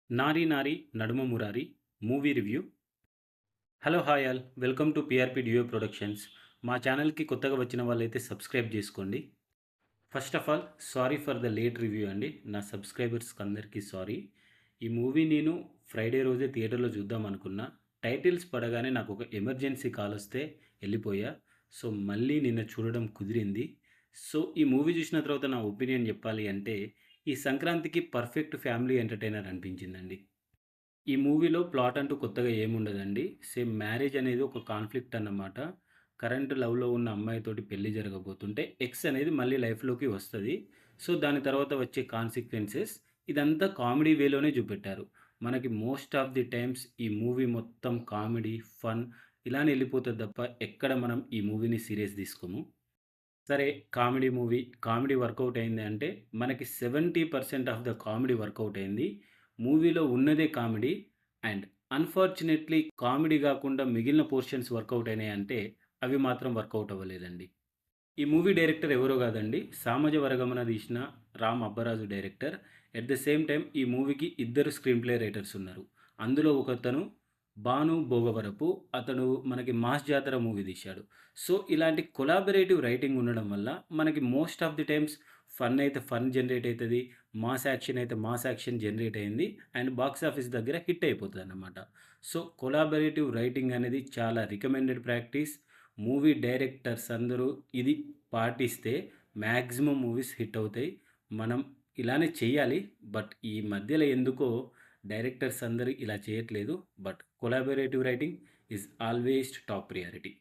Nari Nari Naduma Murari movie review. Hello hi all, welcome to PRP Deo productions. మా ఛానల్కి కొత్తగా వచ్చిన వాళ్ళైతే సబ్స్క్రైబ్ చేసుకోండి. First of all sorry for the late review అండి. నా సబ్స్క్రైబర్స్కి అందరికీ సారీ. ఈ మూవీ నేను ఫ్రైడే రోజే థియేటర్లో చూద్దాం అనుకున్నా. టైటిల్స్ పడగానే నాకు ఒక ఎమర్జెన్సీ కాల్ వస్తే వెళ్ళిపోయా. సో మళ్ళీ నిన్న చూడడం కుదిరింది. సో ఈ మూవీ చూసిన తర్వాత నా ఒపీనియన్ చెప్పాలి అంటే ఈ సంక్రాంతికి పర్ఫెక్ట్ ఫ్యామిలీ ఎంటర్టైనర్ అనిపించిందండి. ఈ మూవీలో ప్లాట్ అంటూ కొత్తగా ఏముండదండి. సేమ్ మ్యారేజ్ అనేది ఒక కాన్‌ఫ్లిక్ట్ అన్నమాట. కరెంట్ లవ్‌లో ఉన్న అమ్మాయితోటి పెళ్లి జరగబోతుంటే ఎక్స్ అనేది మళ్ళీ లైఫ్‌లోకి వస్తది. సో, దాని తర్వాత వచ్చే కాన్సిక్వెన్సెస్ ఇదంతా కామెడీ వేలోనే చూపెట్టారు. మనకి మోస్ట్ ఆఫ్ ది టైమ్స్ ఈ మూవీ మొత్తం కామెడీ, ఫన్ ఇలానే ఎళ్ళిపోతది తప్ప ఎక్కడ మనం ఈ మూవీని సీరియస్ తీసుకోము. సరే, కామెడీ మూవీ, కామెడీ వర్కౌట్ అయింది అంటే మనకి 70% ఆఫ్ ద కామెడీ వర్కౌట్ అయింది. మూవీలో ఉన్నదే కామెడీ అండ్ అన్‌ఫార్చునేట్‌లీ కామెడీ గాకుండా మిగిలిన పోర్షన్స్ వర్కౌట్ అయినాయంటే అవి మాత్రం వర్కౌట్ అవ్వలేదండి. ఈ మూవీ డైరెక్టర్ ఎవరో గాదండి. 'సామాజ వరగమన' తీసిన Ram Abbaraju director. At the same time ఈ మూవీకి ఇద్దరు స్క్రీన్ ప్లే రైటర్స్ ఉన్నారు. అందులో ఒకతను భాను భోగవరపు. అతడు మనకి 'మాస్ జాతర' మూవీ తీశాడు. సో, ఇలాంటి కొలాబరేటివ్ రైటింగ్ ఉండడం వల్ల మనకి most of the times fun అయితే ఫన్ జనరేట్ అయితది. మాస్ యాక్షన్ అయితే మాస్ యాక్షన్ జనరేట్ అయింది. అండ్ బాక్స్ ఆఫీస్ దగ్గర హిట్ అయిపోతదన్నమాట. సో, కొలాబరేటివ్ రైటింగ్ అనేది చాలా రికమెండెడ్ ప్రాక్టీస్. మూవీ డైరెక్టర్స్ అందరూ ఇది పాటిస్తే మ్యాక్సిమం మూవీస్ హిట్ అవుతాయి. మనం ఇలానే చెయ్యాలి. బట్ ఈ మధ్యలో ఎందుకో డైరెక్టర్స్ అందరూ ఇలా చేయట్లేదు. But collaborative writing is always top priority.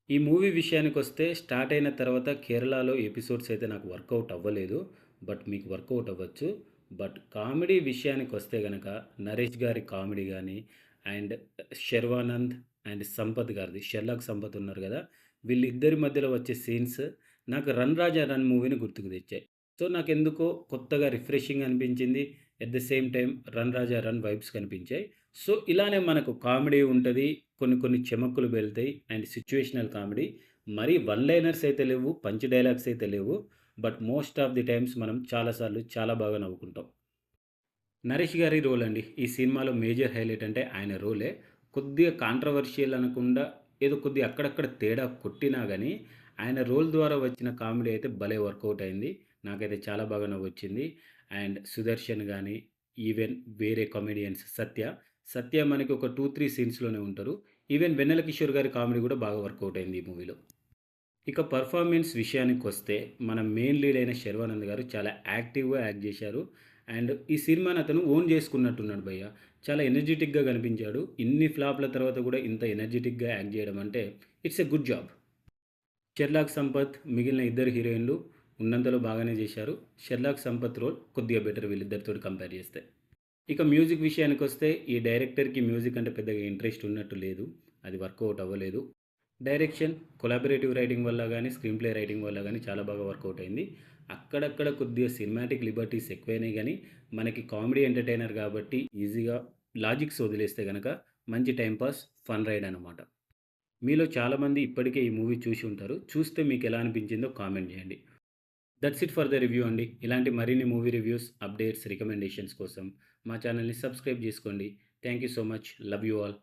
ఈ మూవీ విషయానికొస్తే స్టార్ట్ అయిన తర్వాత కేరళలో ఎపిసోడ్స్ అయితే నాకు వర్కౌట్ అవ్వలేదు. బట్ మీకు వర్కౌట్ అవ్వచ్చు. బట్ కామెడీ విషయానికొస్తే గనక నరేష్ గారి కామెడీ గానీ అండ్ శర్వానంద్ అండ్ సంపత్ గారిది, షెర్లాక్ సంపత్ ఉన్నారు గదా! వీళ్ళిద్దరి మధ్యలో వచ్చే సీన్స్ నాకు 'రన్ రాజా రన్' మూవీని గుర్తుకు తెచ్చాయి. సో, నాకెందుకో కొత్తగా రిఫ్రెషింగ్ అనిపించింది. At the same time 'run Raja run' vibes కనిపించాయి. సో, ఇలానే మనకు కామెడీ ఉంటది. కొన్ని కొన్ని చెమకులు వెళ్తాయి అండ్ సిట్యుయేషనల్ కామెడీ. మరీ వన్ లైనర్స్ అయితే లేవు. పంచ్ డైలాగ్స్ అయితే లేవు. But most of the times మనం చాలా సార్లు చాలా బాగా నవ్వుకుంటాం. నరేష్ గారి రోల్ అండి. ఈ సినిమాలో మేజర్ హైలైట్ అంటే ఆయన రోలే. కొద్దిగా కాంట్రోవర్షియల్ అనకుండా ఏదో కొద్దిగా అక్కడక్కడ తేడా కొట్టినా గానీ, ఆయన రోల్ ద్వారా వచ్చిన కామెడీ అయితే భలే వర్కౌట్ అయింది. నాకైతే చాలా బాగా నవ్వొచ్చింది. అండ్ సుదర్శన్ గానీ, ఈవెన్ వేరే కమెడియన్స్ సత్య మనకి ఒక 2, 3 సీన్స్‌లోనే ఉంటారు. ఈవెన్ వెన్నెల కిషోర్ గారి కామెడీ గూడా బాగా వర్కౌట్ అయింది ఈ మూవీలో. ఇక పర్ఫార్మెన్స్ విషయానికొస్తే, మన మెయిన్ లీడ్ అయిన శర్వానంద్ గారు చాలా యాక్టివ్‌గా యాక్ట్ జేశారు. అండ్ ఈ సినిమాని అతను ఓన్ జేసుకున్నట్టున్నాడు భయ్య. చాలా ఎనర్జిటిక్‌గా కనిపించాడు. ఇన్ని ఫ్లాప్‌ల తర్వాత గూడా ఇంత ఎనర్జిటిక్‌గా యాక్ట్ జేయడం అంటే it's a good job. 'Sherlock Sampath' మిగిలిన ఇద్దరు హీరోయిన్‌లు ఉన్నంతలో బాగానే జేశారు. 'షెర్లాక్ సంపత్' రోల్ కొద్దిగా బెటర్ వీళ్ళిద్దరితోటి కంపేర్ జేస్తే. ఇక మ్యూజిక్ విషయానికొస్తే ఈ డైరెక్టర్‌కి మ్యూజిక్ అంటే పెద్దగా ఇంట్రెస్ట్ ఉన్నట్టు లేదు. అది వర్కౌట్ అవ్వలేదు. డైరెక్షన్, కొలాబరేటివ్ రైటింగ్ వల్ల గానీ, స్క్రీన్ ప్లే రైటింగ్ వల్ల గానీ చాలా బాగా వర్కౌట్ అయింది. అక్కడక్కడ కొద్దిగా సినిమాటిక్ లిబర్టీస్ ఎక్కువైనాయి గానీ, మనకి కామెడీ ఎంటర్‌టైనర్ గాబట్టి ఈజీగా లాజిక్స్ వదిలేస్తే గనక మంచి టైమ్ పాస్, ఫన్ రైడ్ అనమాట. మీలో చాలామంది ఇప్పటికే ఈ మూవీ చూసి ఉంటారు. చూస్తే మీకెలా అనిపించిందో కామెంట్ జేయండి. That's it for the review అండి. ఇలాంటి మరిన్ని మూవీ రివ్యూస్, అప్డేట్స్, రికమెండేషన్స్ కోసం మా ఛానల్‌ని సబ్స్క్రైబ్ జేసుకోండి. Thank you so much. Love you all.